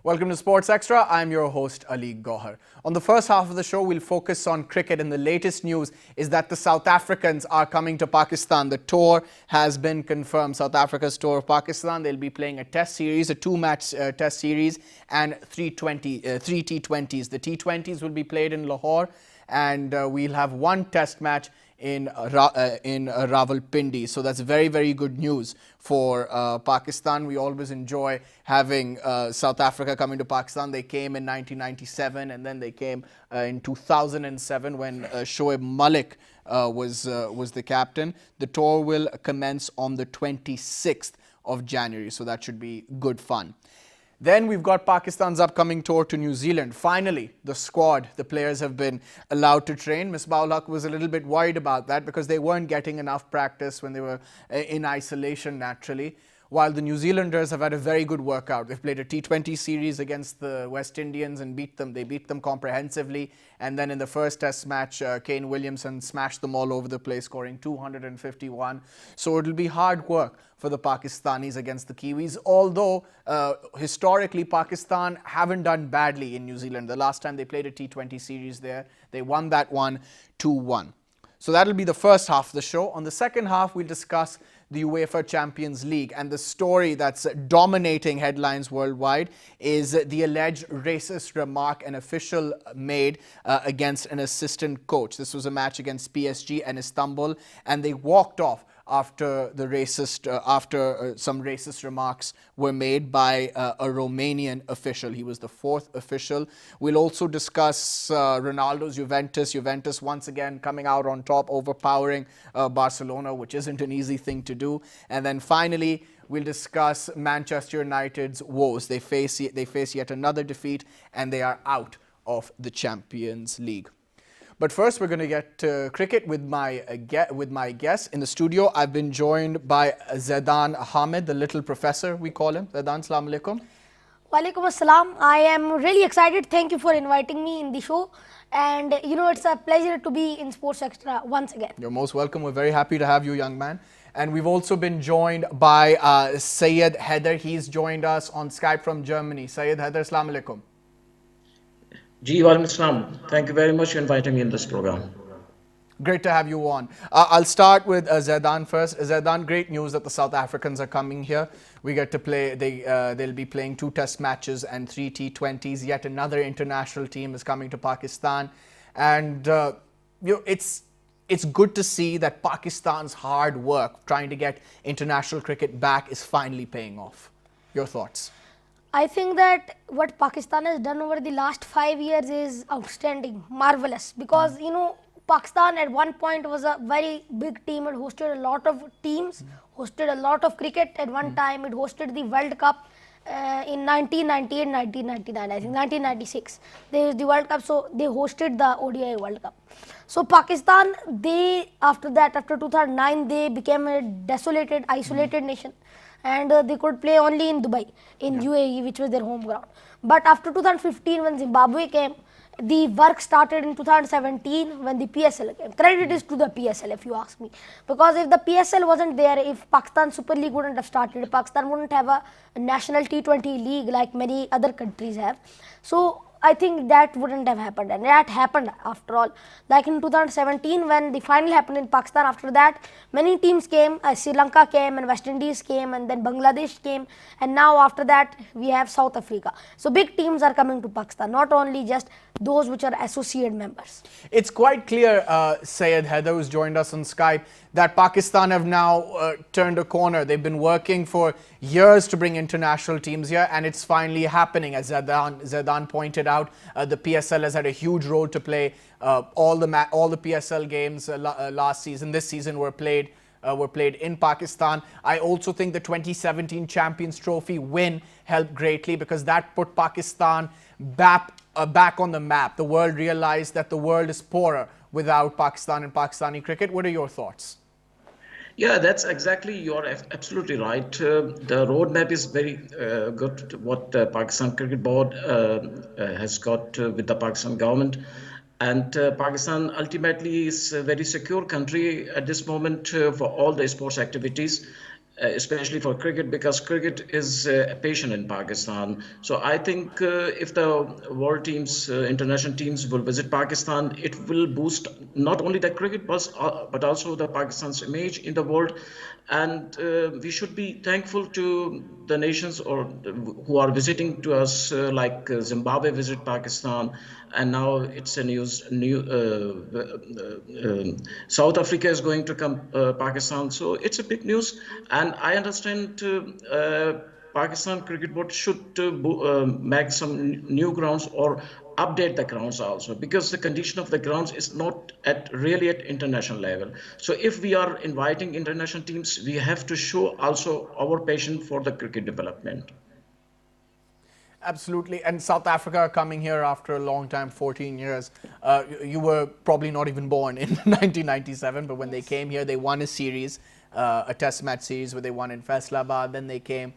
Welcome to Sports Extra. I'm your host, Ali Gohar. On the first half of the show, we'll focus on cricket, and the latest news is that the South Africans are coming to Pakistan. The tour has been confirmed. South Africa's tour of Pakistan. They'll be playing a test series, a two-match test series, and three T20s. The T20s will be played in Lahore, and we'll have one test match in Rawalpindi. So that's very, very good news for Pakistan. We always enjoy having South Africa coming to Pakistan. They came in 1997, and then they came in 2007 when Shoaib Malik was the captain. The tour will commence on the 26th of January, so that should be good fun. Then we've got Pakistan's upcoming tour to New Zealand. Finally, the squad, the players have been allowed to train. Misbah-ul Haq was a little bit worried about that because they weren't getting enough practice when they were in isolation naturally. While the New Zealanders have had a very good workout. They've played a T20 series against the West Indians and beat them. They beat them comprehensively. And then in the first test match, Kane Williamson smashed them all over the place, scoring 251. So it'll be hard work for the Pakistanis against the Kiwis. Although, historically, Pakistan haven't done badly in New Zealand. The last time they played a T20 series there, they won that one 2-1. So that'll be the first half of the show. On the second half, we'll discuss the UEFA Champions League, and the story that's dominating headlines worldwide is the alleged racist remark an official made against an assistant coach. This was a match against PSG and Istanbul, and they walked off after some racist remarks were made by a Romanian official. He was the fourth official. We'll also discuss Ronaldo's Juventus. Juventus once again coming out on top, overpowering Barcelona, which isn't an easy thing to do. And then finally, we'll discuss Manchester United's woes. They face yet another defeat, and they are out of the Champions League. But first, we're going to get to cricket with my guests. In the studio, I've been joined by Zidane Hamid, the little professor, we call him. Zidane, assalamu alaikum. Walaikum assalam. I am really excited. Thank you for inviting me in the show. And, it's a pleasure to be in Sports Extra once again. You're most welcome. We're very happy to have you, young man. And we've also been joined by Syed Haider. He's joined us on Skype from Germany. Syed Haider, assalamu alaikum. Ji, walaikum assalam. Thank you very much for inviting me in this program. Great to have you on. I'll start with Zidane first. Zidane, great news that the South Africans are coming here. We get to play, they'll be playing 2 test matches and 3 T20s. Yet another international team is coming to Pakistan. And it's good to see that Pakistan's hard work trying to get international cricket back is finally paying off. Your thoughts? I think that what Pakistan has done over the last 5 years is outstanding, marvelous. Because, Pakistan at one point was a very big team. It hosted a lot of teams, hosted a lot of cricket at one time. It hosted the World Cup in 1998, 1999, I think 1996. There was the World Cup, so they hosted the ODI World Cup. So Pakistan, after 2009, they became a desolated, isolated nation. And they could play only in Dubai, in UAE, which was their home ground. But after 2015, when Zimbabwe came, the work started in 2017 when the PSL came. Credit is to the PSL, if you ask me. Because if the PSL wasn't there, if Pakistan Super League wouldn't have started, Pakistan wouldn't have a national T20 league like many other countries have. So I think that wouldn't have happened, and that happened after all. Like in 2017, when the final happened in Pakistan, after that, many teams came, Sri Lanka came, and West Indies came, and then Bangladesh came, and now after that, we have South Africa. So big teams are coming to Pakistan, not only just those which are associate members. It's quite clear, Syed Haider, who's joined us on Skype, that Pakistan have now turned a corner. They've been working for years to bring international teams here, and it's finally happening. As Zidane pointed out, the PSL has had a huge role to play. All the PSL games last season, this season were played in Pakistan. I also think the 2017 Champions Trophy win helped greatly because that put Pakistan back on the map. The world realized that the world is poorer without Pakistan and Pakistani cricket. What are your thoughts? Yeah, that's exactly, you're absolutely right. The roadmap is very good, what Pakistan Cricket Board has got with the Pakistan government. And Pakistan ultimately is a very secure country at this moment for all the sports activities. especially for cricket, because cricket is a passion in Pakistan. So I think if the world teams, international teams will visit Pakistan, it will boost not only the cricket but also the Pakistan's image in the world. And we should be thankful to the nations or who are visiting to us, like Zimbabwe visit Pakistan, and now it's a new South Africa is going to come Pakistan. So it's a big news, and I understand Pakistan Cricket Board should make some new grounds or update the grounds also, because the condition of the grounds is not at really at international level. So if we are inviting international teams, we have to show also our passion for the cricket development. Absolutely. And South Africa coming here after a long time, 14 years. You were probably not even born in 1997, but when they came here, they won a series, a test match series where they won in Faisalabad. Then they came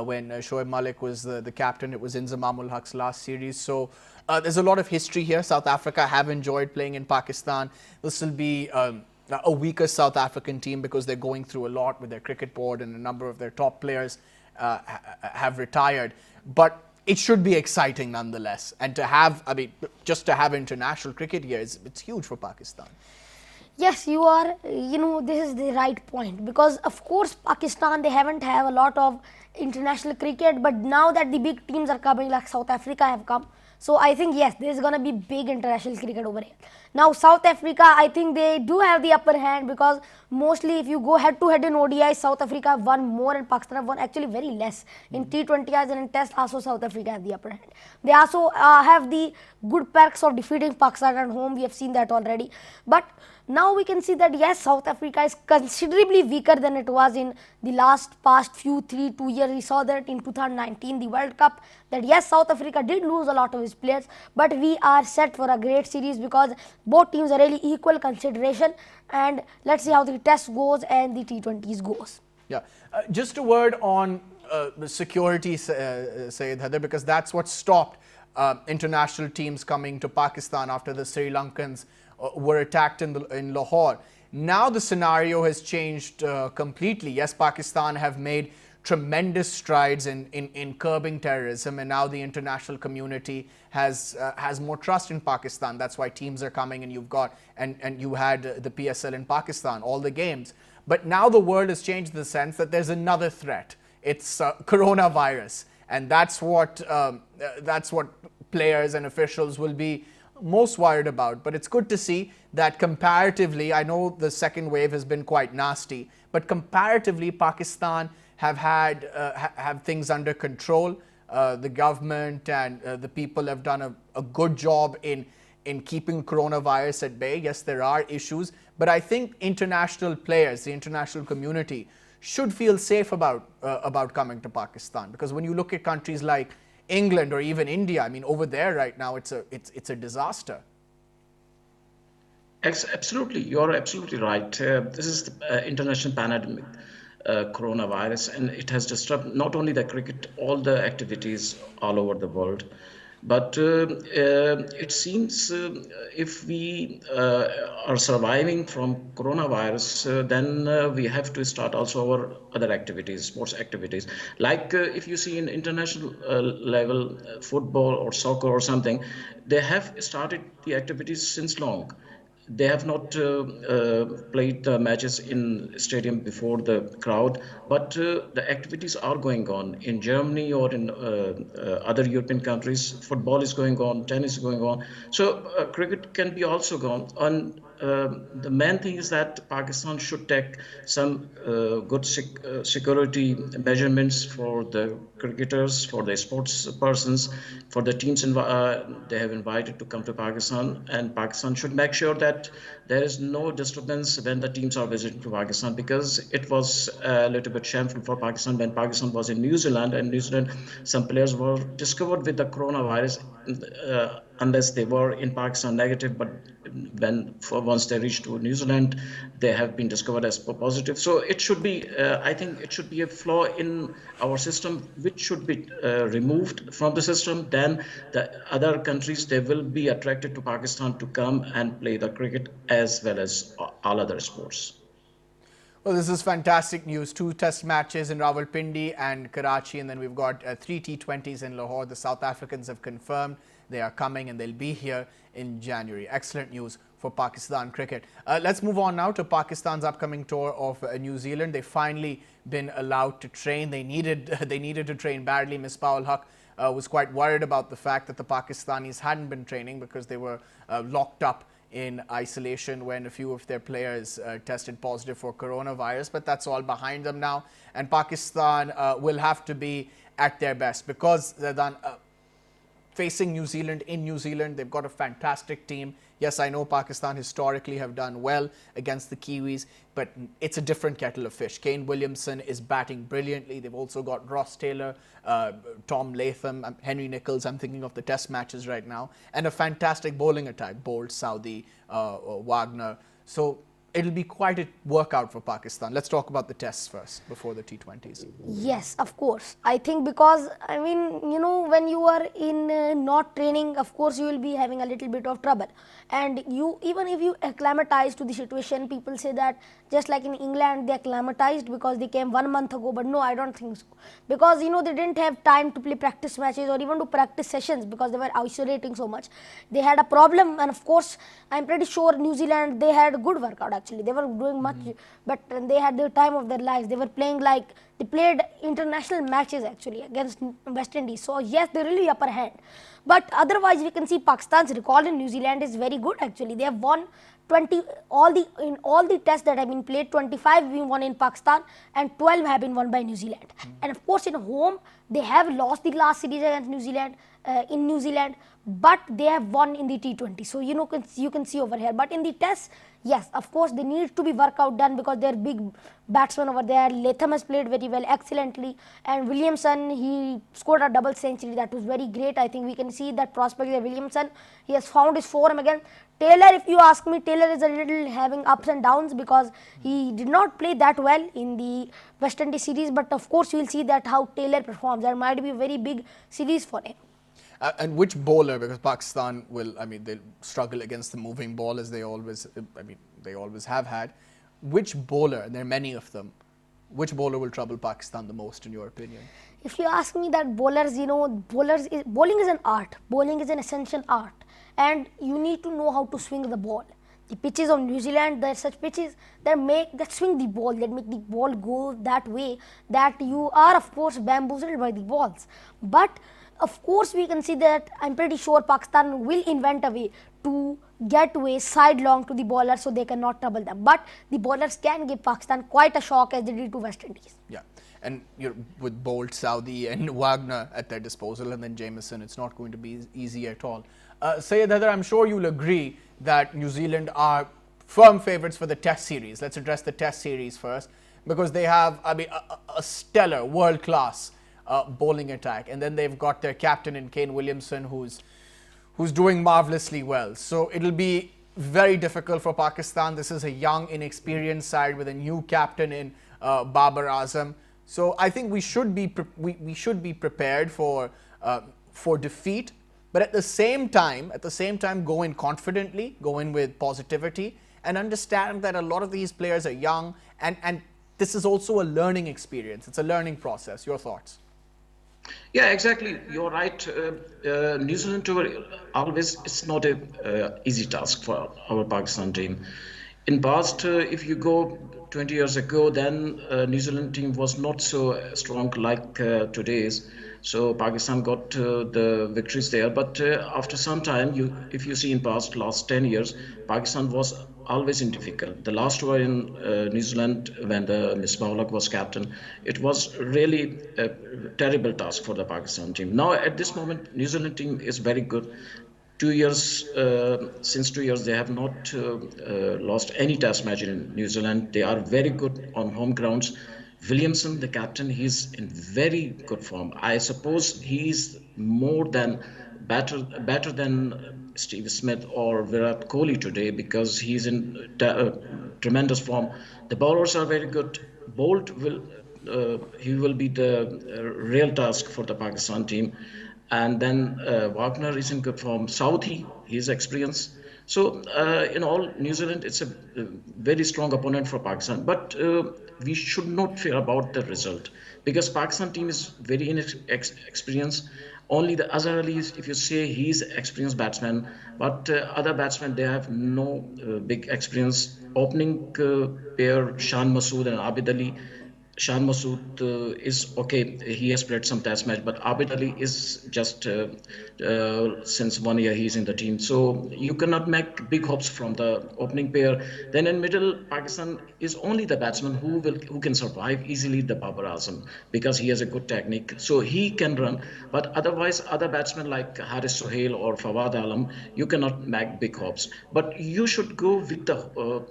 when Shoaib Malik was the captain. It was in Zamamul Haq's last series. So there's a lot of history here. South Africa have enjoyed playing in Pakistan. This will be a weaker South African team because they're going through a lot with their cricket board, and a number of their top players have retired. But it should be exciting nonetheless. And to have, I mean, just to have international cricket here, it's huge for Pakistan. Yes, you are, this is the right point, because of course Pakistan, they haven't have a lot of international cricket, but now that the big teams are coming, like South Africa have come, so I think yes, there's gonna be big international cricket over here. Now South Africa, I think they do have the upper hand, because mostly if you go head to head in ODI, South Africa have won more and Pakistan have won actually very less. In T20Is and in Test also South Africa have the upper hand. They also have the good perks of defeating Pakistan at home, we have seen that already. But now we can see that yes, South Africa is considerably weaker than it was in the past few 2 years. We saw that in 2019, the World Cup, that yes, South Africa did lose a lot of its players, but we are set for a great series because both teams are really equal consideration, and let's see how the test goes and the T20s goes. Yeah, just a word on the security, Syed, Haider, because that's what stopped international teams coming to Pakistan after the Sri Lankans were attacked in Lahore. Now the scenario has changed completely. Yes, Pakistan have made tremendous strides in curbing terrorism, and now the international community has more trust in Pakistan. That's why teams are coming, and you've got and you had the PSL in Pakistan, all the games. But now the world has changed in the sense that there's another threat. It's coronavirus, and that's what players and officials will be most worried about. But it's good to see that comparatively, I know the second wave has been quite nasty, but comparatively Pakistan have things under control. The government and the people have done a good job in keeping coronavirus at bay. Yes, there are issues, but I think international players, the international community, should feel safe about coming to Pakistan, because when you look at countries like England or even India, I mean, over there right now it's a disaster. Absolutely, you're absolutely right. This is the international pandemic, coronavirus, and it has disrupted not only the cricket, all the activities all over the world. But it seems if we are surviving from coronavirus, then we have to start also our other activities, sports activities. Like if you see in international level, football or soccer or something, they have started the activities since long. They have not played the matches in stadium before the crowd, but the activities are going on in Germany or in other European countries. Football is going on, tennis is going on. So cricket can be also gone on. The main thing is that Pakistan should take some good security measurements for the cricketers, for the sports persons, for the teams they have invited to come to Pakistan, and Pakistan should make sure that there is no disturbance when the teams are visiting to Pakistan, because it was a little bit shameful for Pakistan when Pakistan was in New Zealand, and New Zealand some players were discovered with the coronavirus, unless they were in Pakistan negative, but once they reach to New Zealand, they have been discovered as positive. So it should be, I think it should be a flaw in our system, which should be removed from the system. Then the other countries, they will be attracted to Pakistan to come and play the cricket as well as all other sports. Well, this is fantastic news. 2 test matches in Rawalpindi and Karachi, and then we've got 3 T20s in Lahore. The South Africans have confirmed they are coming and they'll be here in January. Excellent news for Pakistan cricket. Let's move on now to Pakistan's upcoming tour of New Zealand. They've finally been allowed to train. They needed to train badly. Misbah ul Haq was quite worried about the fact that the Pakistanis hadn't been training because they were locked up in isolation when a few of their players tested positive for coronavirus, but that's all behind them now, and Pakistan will have to be at their best because they're done facing New Zealand in New Zealand. They've got a fantastic team. Yes, I know Pakistan historically have done well against the Kiwis, but it's a different kettle of fish. Kane Williamson is batting brilliantly. They've also got Ross Taylor, Tom Latham, Henry Nicholls. I'm thinking of the test matches right now. And a fantastic bowling attack, Bolt, Saudi, Wagner. So it'll be quite a workout for Pakistan. Let's talk about the tests first before the T20s. Yes, of course. I think because, I mean, when you are in not training, of course, you will be having a little bit of trouble. And even if you acclimatize to the situation, people say that just like in England, they acclimatized because they came 1 month ago. But no, I don't think so. Because, they didn't have time to play practice matches or even to practice sessions because they were isolating so much. They had a problem. And of course, I'm pretty sure New Zealand, they had a good workout actually. They were doing much better and they had the time of their lives. They were playing they played international matches actually against West Indies. So yes, they're really upper hand. But otherwise, we can see Pakistan's record in New Zealand is very good actually. They have won 20, in all the tests that have been played, 25 have been won in Pakistan and 12 have been won by New Zealand. And of course, in home, they have lost the last series against New Zealand, in New Zealand, but they have won in the T20. So, you can see over here. But in the tests, yes, of course, they need to be workout done because they're big batsmen over there. Latham has played very well, excellently. And Williamson, he scored a double century. That was very great. I think we can see that prospect there. Williamson, he has found his form again. Taylor, if you ask me, Taylor is a little having ups and downs because he did not play that well in the West Indies series. But of course, you will see that how Taylor performs. There might be a very big series for him. And which bowler, because Pakistan they'll struggle against the moving ball as they always have had. Which bowler, and there are many of them, which bowler will trouble Pakistan the most in your opinion? If you ask me that bowlers, bowling is an art. Bowling is an essential art. And you need to know how to swing the ball. The pitches of New Zealand, there are such pitches that swing the ball, that make the ball go that way, that you are of course bamboozled by the balls. But of course, we can see that I'm pretty sure Pakistan will invent a way to get away sidelong to the bowlers so they cannot trouble them. But the bowlers can give Pakistan quite a shock as they did to West Indies. Yeah, and with Bolt, Saudi and Wagner at their disposal and then Jameson, it's not going to be easy at all. Syed, Haider, I'm sure you'll agree that New Zealand are firm favourites for the Test series. Let's address the Test series first because they have a stellar, world-class bowling attack, and then they've got their captain in Kane Williamson who's doing marvelously well. So it'll be very difficult for Pakistan. This is a young, inexperienced side with a new captain in Babar Azam. So I think we should be prepared for defeat, but at the same time go in confidently, go in with positivity, and understand that a lot of these players are young, and this is also a learning experience. It's a learning process. Your thoughts? Yeah, exactly. You're right. New Zealand tour always it's not a easy task for our Pakistan team. In past, if you go 20 years ago, then New Zealand team was not so strong like today's. So Pakistan got the victories there. But after some time, if you see in last 10 years, Pakistan was always in difficult. The last tour in New Zealand when the Misbah ul Haq was captain, it was really a terrible task for the Pakistan team. Now at this moment, New Zealand team is very good. 2 years, since 2 years, they have not lost any test match in New Zealand. They are very good on home grounds. Williamson, the captain, he's in very good form. I suppose he's better than Steve Smith or Virat Kohli today because he's in tremendous form. The bowlers are very good. Bolt he will be the real task for the Pakistan team. And then Wagner is in good form. Saudi, he's experienced. So, in all, New Zealand, it's a very strong opponent for Pakistan. But we should not fear about the result because Pakistan team is very inexperienced. Only the Azhar Ali, if you say he's experienced batsman, but other batsmen they have no big experience. Opening pair Shan Masood and Abid Ali. Shan Masood is okay. He has played some test match, but Abid Ali is just since 1 year he's in the team. So you cannot make big hopes from the opening pair. Then in middle, Pakistan is only the batsman who can survive easily the Babar Azam because he has a good technique. So he can run, but otherwise other batsmen like Haris Sohail or Fawad Alam, you cannot make big hopes. But you should go with the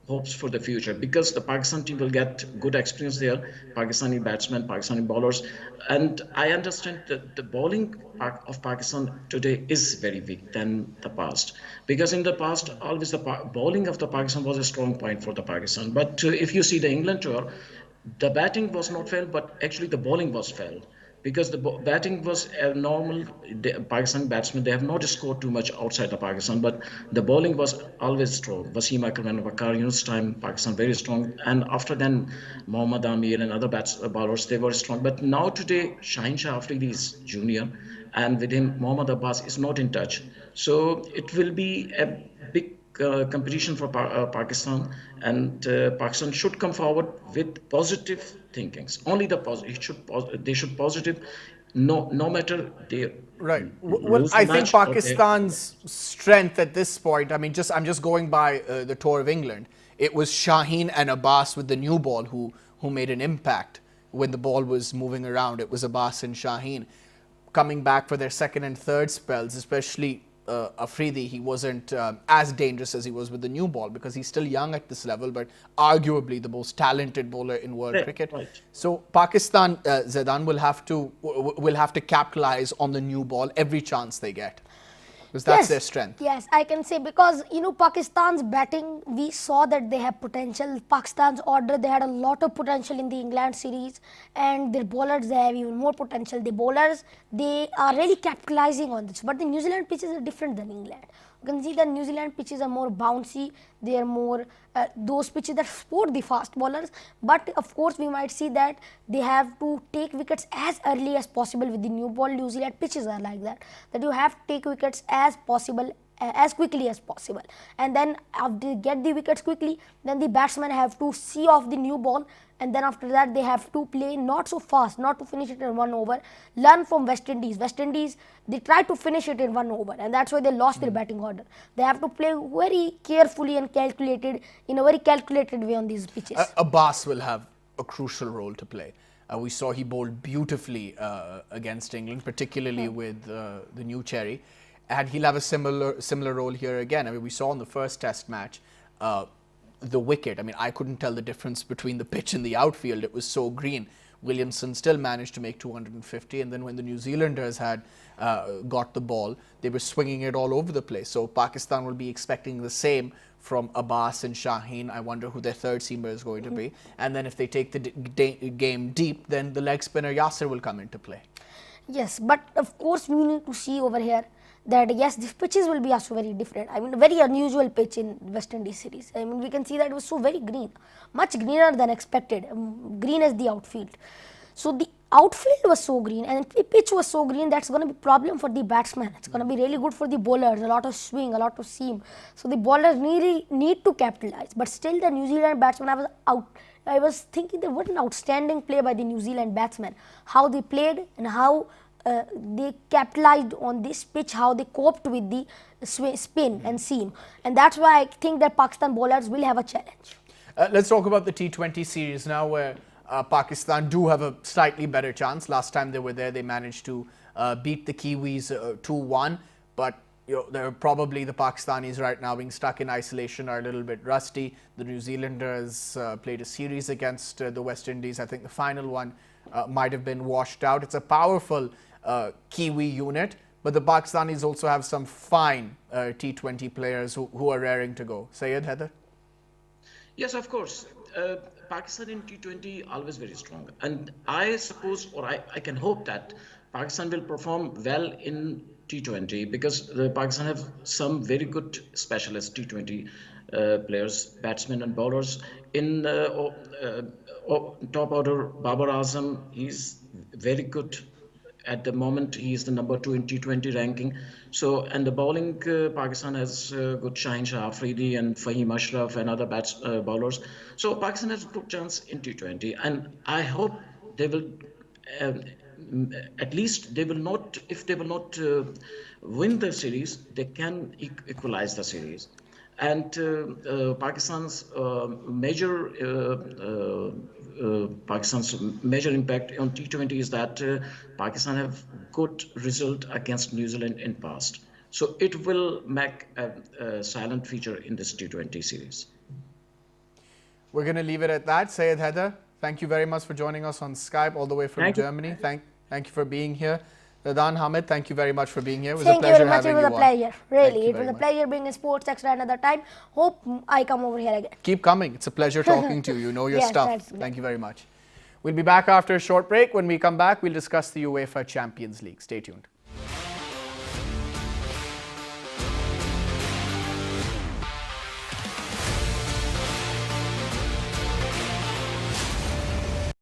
hopes for the future because the Pakistan team will get good experience there, Pakistani batsmen, Pakistani bowlers. And I understand that the bowling of Pakistan today is very weak than the past because in the past, always the bowling of the Pakistan was a strong point for the Pakistan. But if you see the England tour, the batting was not failed, but actually the bowling was failed because the batting was normal. The Pakistan batsmen they have not scored too much outside the Pakistan, but the bowling was always strong. Wasim Akram and Waqar Yunus time Pakistan very strong, and after then Mohammad Amir and other bowlers they were strong. But now today Shaheen Shah Afridi is junior, and with him Mohammad Abbas is not in touch. So it will be a big competition for Pakistan, and Pakistan should come forward with positive thinkings. Only the positive. They should positive. No matter they Right. Well, lose the I think match or they. Pakistan's strength at this point, I mean, I'm just going by the tour of England. It was Shaheen and Abbas with the new ball who made an impact when the ball was moving around. It was Abbas and Shaheen coming back for their second and third spells, especially Afridi. He wasn't as dangerous as he was with the new ball because he's still young at this level, but arguably the most talented bowler in world Yeah, cricket. right. So Pakistan, Zidane will have to capitalize on the new ball every chance they get because that's their strength. Yes, I can say because Pakistan's batting, we saw that they have potential. Pakistan's order, they had a lot of potential in the England series, and their bowlers they have even more potential. The bowlers they are really capitalizing on this, but the New Zealand pitches are different than England. You can see that New Zealand pitches are more bouncy, they are more those pitches that support the fast bowlers, but of course we might see that they have to take wickets as early as possible with the new ball. New Zealand pitches are like that you have to take wickets as possible as quickly as possible, and then after they get the wickets quickly, then the batsmen have to see off the new ball, and then after that they have to play not so fast, not to finish it in 1 over. Learn from West Indies. West Indies they try to finish it in 1 over, and that's why they lost their batting order. They have to play very carefully and calculated in a very calculated way on these pitches. Abbas will have a crucial role to play. We saw he bowled beautifully against England, particularly with the new cherry, and he'll have a similar role here again. I mean, we saw in the first Test match the wicket. I mean, I couldn't tell the difference between the pitch and the outfield. It was so green. Williamson still managed to make 250, and then when the New Zealanders had got the ball, they were swinging it all over the place. So Pakistan will be expecting the same from Abbas and Shaheen. I wonder who their third seamer is going to be. And then if they take the game deep, then the leg spinner Yasir will come into play. Yes, but of course we need to see over here that yes, these pitches will be also very different. I mean, a very unusual pitch in West Indies series. I mean, we can see that it was so very green, much greener than expected, green as the outfield. So the outfield was so green and the pitch was so green, that's going to be problem for the batsman. It's going to be really good for the bowlers, a lot of swing, a lot of seam. So the bowlers need to capitalize. But still the New Zealand batsman, I was thinking that what an outstanding play by the New Zealand batsmen. How they played and how they capitalized on this pitch, how they coped with the spin and seam. And that's why I think that Pakistan bowlers will have a challenge. Let's talk about the T20 series now, where Pakistan do have a slightly better chance. Last time they were there, they managed to beat the Kiwis 2-1. But they're probably the Pakistanis right now being stuck in isolation are a little bit rusty. The New Zealanders played a series against the West Indies. I think the final one might have been washed out. It's a powerful Kiwi unit, but the Pakistanis also have some fine T20 players who are raring to go. Syed, Haider? Yes, of course. Pakistan in T20 always very strong, and I suppose, or I can hope that Pakistan will perform well in T20 because Pakistan have some very good specialist T20 players, batsmen and bowlers. In top order, Babar Azam, he's very good. At the moment, he is the number 2 in T20 ranking. So, and the bowling, Pakistan has good Shaheen Shah Afridi and Fahim Ashraf and other bowlers. So, Pakistan has a good chance in T20, and I hope they will. Um, at least they will not, if they will not win the series, they can equalize the series. And Pakistan's major impact on T20 is that Pakistan have good result against New Zealand in past. So it will make a silent feature in this T20 series. We're going to leave it at that. Syed, Haider, thank you very much for joining us on Skype all the way from Germany. Thank you for being here. Zidane, Hamid, thank you very much for being here. It was a pleasure having you on. Thank you very much. It was a pleasure. Really, it was a pleasure being in Sports Extra another time. Hope I come over here again. Keep coming. It's a pleasure talking to you. You know your stuff. Thank you very much. We'll be back after a short break. When we come back, we'll discuss the UEFA Champions League. Stay tuned.